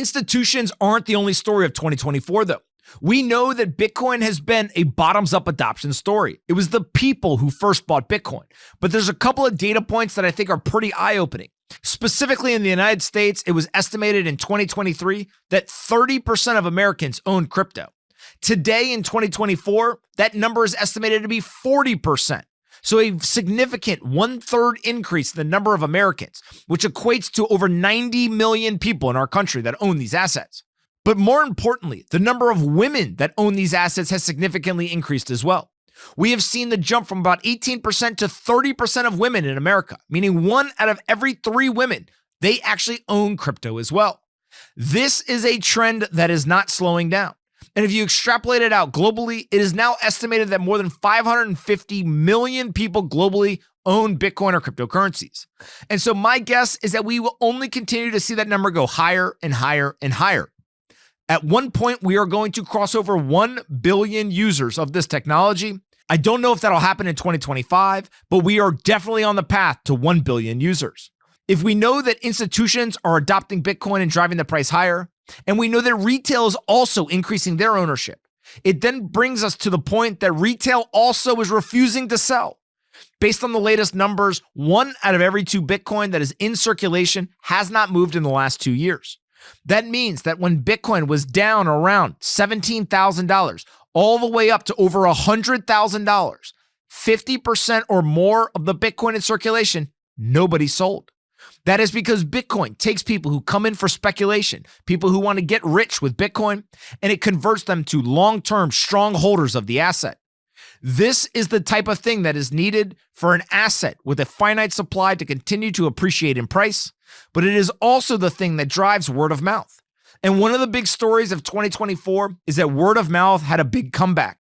Institutions aren't the only story of 2024, though. We know that Bitcoin has been a bottoms-up adoption story. It was the people who first bought Bitcoin. But there's a couple of data points that I think are pretty eye-opening. Specifically in the United States, it was estimated in 2023 that 30% of Americans own crypto. Today in 2024, that number is estimated to be 40%. So a significant 1/3 increase in the number of Americans, which equates to over 90 million people in our country that own these assets. But more importantly, the number of women that own these assets has significantly increased as well. We have seen the jump from about 18% to 30% of women in America, meaning 1 out of every 3 women, they actually own crypto as well. This is a trend that is not slowing down. And if you extrapolate it out globally, it is now estimated that more than 550 million people globally own Bitcoin or cryptocurrencies. And so my guess is that we will only continue to see that number go higher and higher and higher. At one point, we are going to cross over 1 billion users of this technology. I don't know if that'll happen in 2025, but we are definitely on the path to 1 billion users. If we know that institutions are adopting Bitcoin and driving the price higher, and we know that retail is also increasing their ownership, it then brings us to the point that retail also is refusing to sell. Based on the latest numbers, 1 out of every 2 Bitcoin that is in circulation has not moved in the last 2 years. That means that when Bitcoin was down around $17,000, all the way up to over $100,000, 50% or more of the Bitcoin in circulation, nobody sold. That is because Bitcoin takes people who come in for speculation, people who want to get rich with Bitcoin, and it converts them to long-term strong holders of the asset. This is the type of thing that is needed for an asset with a finite supply to continue to appreciate in price, but it is also the thing that drives word of mouth. And one of the big stories of 2024 is that word of mouth had a big comeback.